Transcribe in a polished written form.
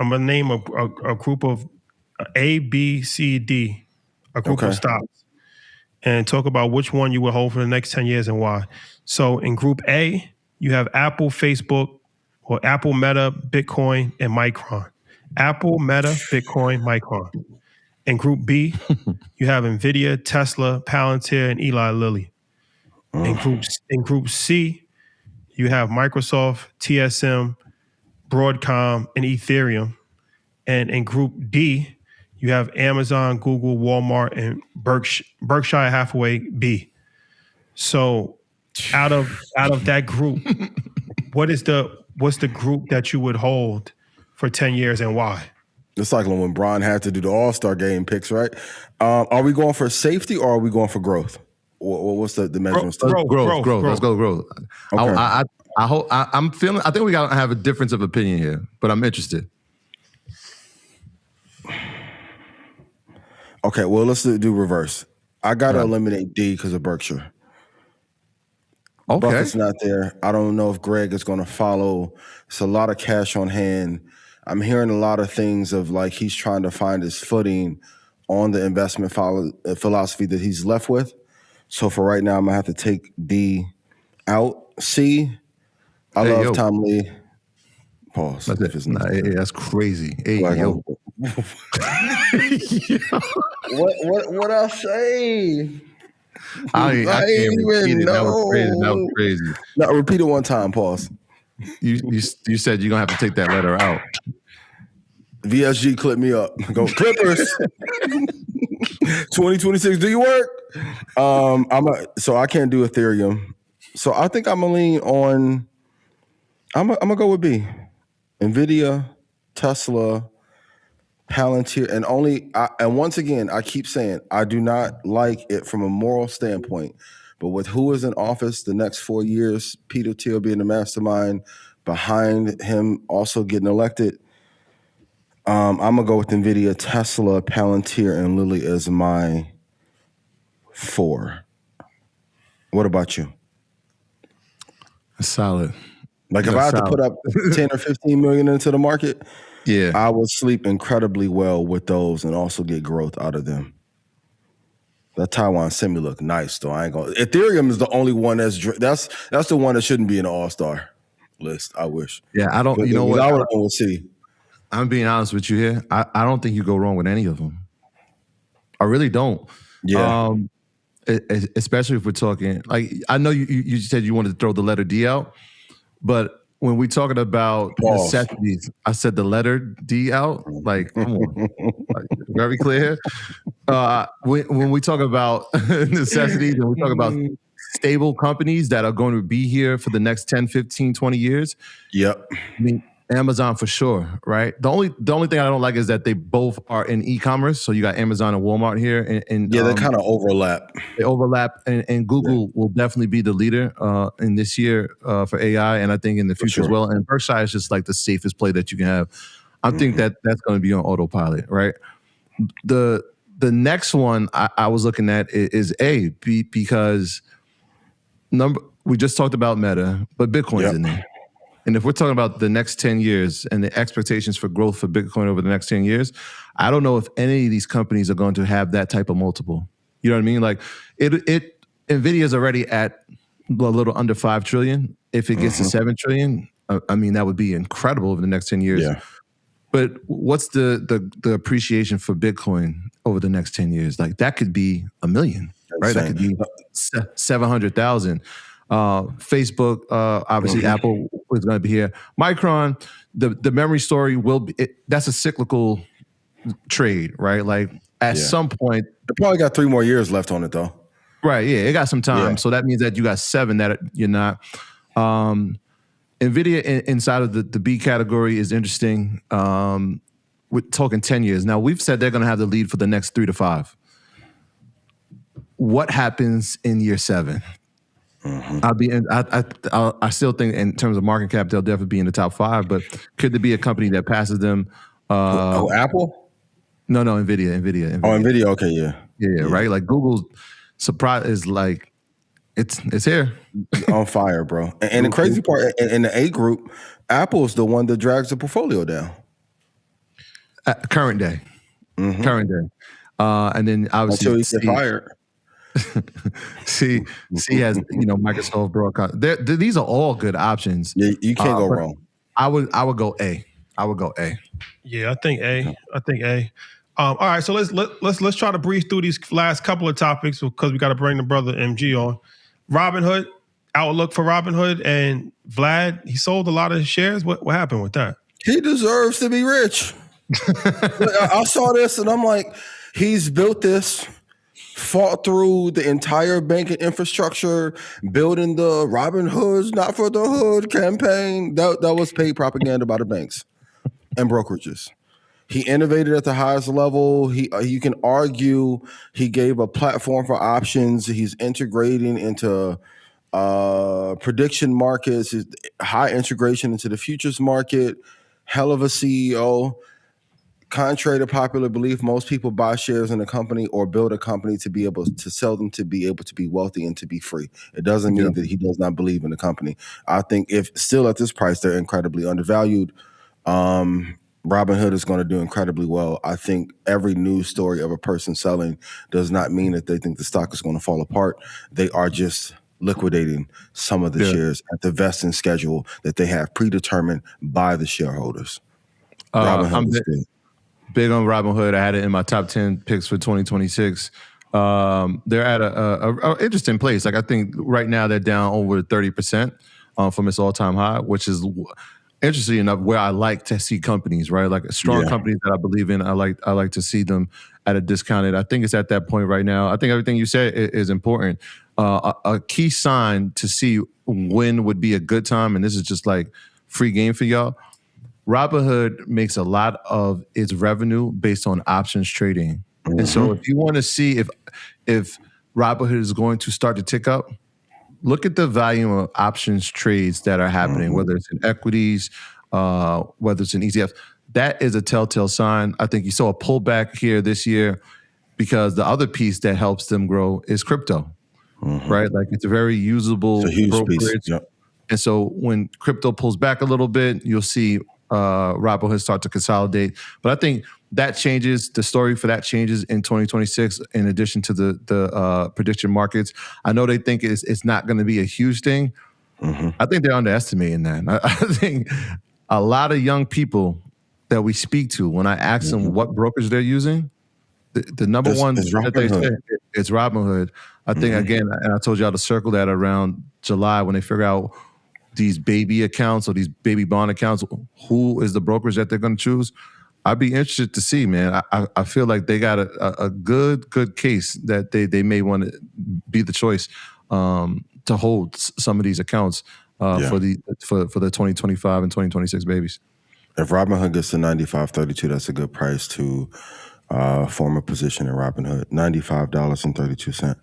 I'm gonna name a group of A, B, C, D, a group of stocks, and talk about which one you would hold for the next 10 years and why. So in Group A, you have Apple, Facebook, or Apple, Meta, Bitcoin, and Micron. Apple, Meta, Bitcoin, Micron. In Group B, you have NVIDIA, Tesla, Palantir, and Eli Lilly. In Group C, you have Microsoft, TSM, Broadcom, and Ethereum. And in Group D, you have Amazon, Google, Walmart, and Berkshire Hathaway B. So out of that group, what's the group that you would hold for 10 years and why? It's like when Bron had to do the All-Star game picks, right? Are we going for safety or are we going for growth? What's the measurements? Growth. Let's go growth. Okay. I think we gotta have a difference of opinion here, but I'm interested. Okay, well, let's do reverse. I got to eliminate D because of Berkshire. Okay. Buffett's not there. I don't know if Greg is going to follow. It's a lot of cash on hand. I'm hearing a lot of things of like he's trying to find his footing on the investment philosophy that he's left with. So for right now, I'm going to have to take D out. C, I love Tom Lee. Pause. That's crazy. Hey, yo. What I say? I can't even know. That was crazy. No, repeat it one time. Pause. You said you're gonna have to take that letter out. VSG, clip me up. Go Clippers. 2026, do you work? So I can't do Ethereum. So I think I'm gonna lean on. I'm gonna go with B. NVIDIA, Tesla, Palantir, and once again, I keep saying I do not like it from a moral standpoint, but with who is in office the next 4 years, Peter Thiel being the mastermind behind him also getting elected, I'm gonna go with NVIDIA, Tesla, Palantir, and Lilly as my 4. What about you? Solid. Like if I had to put up 10 or 15 million into the market, I would sleep incredibly well with those and also get growth out of them. That Taiwan semi look nice though. I ain't gonna. Ethereum is the only one that's the one that shouldn't be in the All-Star list. I wish. Yeah, I don't. You know what? I would go with C. I'm being honest with you here. I don't think you go wrong with any of them. I really don't. Yeah. Especially if we're talking like I know you said you wanted to throw the letter D out. But when we're talking about necessities, I said the letter D out. Like, come on, like, very clear. When we talk about necessities and we talk about stable companies that are going to be here for the next 10, 15, 20 years. Yep. I mean, Amazon for sure, right? The only thing I don't like is that they both are in e-commerce. So you got Amazon and Walmart here, and they kind of overlap. They overlap, and Google will definitely be the leader in this year for AI, and I think in the future as well. And Berkshire is just like the safest play that you can have. I think that's going to be on autopilot, right? The next one I was looking at is A, because we just talked about Meta, but Bitcoin's in there. And if we're talking about the next 10 years and the expectations for growth for Bitcoin over the next 10 years, I don't know if any of these companies are going to have that type of multiple. You know what I mean? Like NVIDIA is already at a little under 5 trillion. If it gets to 7 trillion, I mean, that would be incredible over the next 10 years. Yeah. But what's the appreciation for Bitcoin over the next 10 years? Like that could be 1 million, right? That could be 700,000. Facebook, obviously Apple is going to be here. Micron, the memory story will be, that's a cyclical trade, right? Like at some point. It probably got 3 more years left on it though. Right, yeah, it got some time. Yeah. So that means that you got 7 that you're not. NVIDIA inside of the B category is interesting. We're talking 10 years. Now, we've said they're going to have the lead for the next 3 to 5. What happens in year 7? I still think in terms of market cap, they'll definitely be in the top 5. But could there be a company that passes them? Apple? No, NVIDIA. Oh, NVIDIA. Okay, yeah, right. Like Google's surprise is like it's here, on fire, bro. And the crazy part in the A group, Apple's the one that drags the portfolio down. Current day. Current day. And then obviously until you get fired. C has Microsoft Broadcast. These are all good options. Yeah, you can't go wrong. I would go A. I would go A. Yeah, I think A. All right, so let's try to breeze through these last couple of topics because we got to bring the brother MG on. Robinhood, outlook for Robinhood, and Vlad, he sold a lot of his shares. What happened with that? He deserves to be rich. I saw this and I'm like, he's built this, fought through the entire banking infrastructure, building the Robinhood's Not for the Hood campaign. That was paid propaganda by the banks and brokerages. He innovated at the highest level. You can argue he gave a platform for options. He's integrating into prediction markets, high integration into the futures market. Hell of a CEO. Contrary to popular belief, most people buy shares in a company or build a company to be able to sell them, to be able to be wealthy and to be free. It doesn't mean that he does not believe in the company. I think if still at this price, they're incredibly undervalued. Robinhood is going to do incredibly well. I think every news story of a person selling does not mean that they think the stock is going to fall apart. They are just liquidating some of the shares at the vesting schedule that they have predetermined by the shareholders. Robinhood is good. Big on Robinhood. I had it in my top 10 picks for 2026. They're at a interesting place. Like I think right now they're down over 30% from its all-time high, which is interesting enough where I like to see companies, right? Like strong companies that I believe in. I like to see them at a discounted. I think it's at that point right now. I think everything you said is important. A key sign to see when would be a good time, and this is just like free game for y'all. Robinhood makes a lot of its revenue based on options trading. And so if you want to see if Robinhood is going to start to tick up, look at the volume of options trades that are happening, whether it's in equities, whether it's in ETFs. That is a telltale sign. I think you saw a pullback here this year because the other piece that helps them grow is crypto, right? Like it's a very usable brokerage. Yep. And so when crypto pulls back a little bit, you'll see Robinhood start to consolidate. But I think that changes, the story for that changes in 2026 in addition to the prediction markets. I know they think it's not going to be a huge thing. I think they're underestimating that. I think a lot of young people that we speak to, when I ask them what brokerage they're using, the number one that they say is Robinhood. I think, again, and I told y'all to circle that around July when they figure out these baby accounts or these baby bond accounts, who is the brokerage that they're going to choose. I'd be interested to see, man. I feel like they got a good case that they may want to be the choice to hold some of these accounts for the 2025 and 2026 babies. If Robinhood gets to 95.32, that's a good price to form a position in Robinhood. $95.32.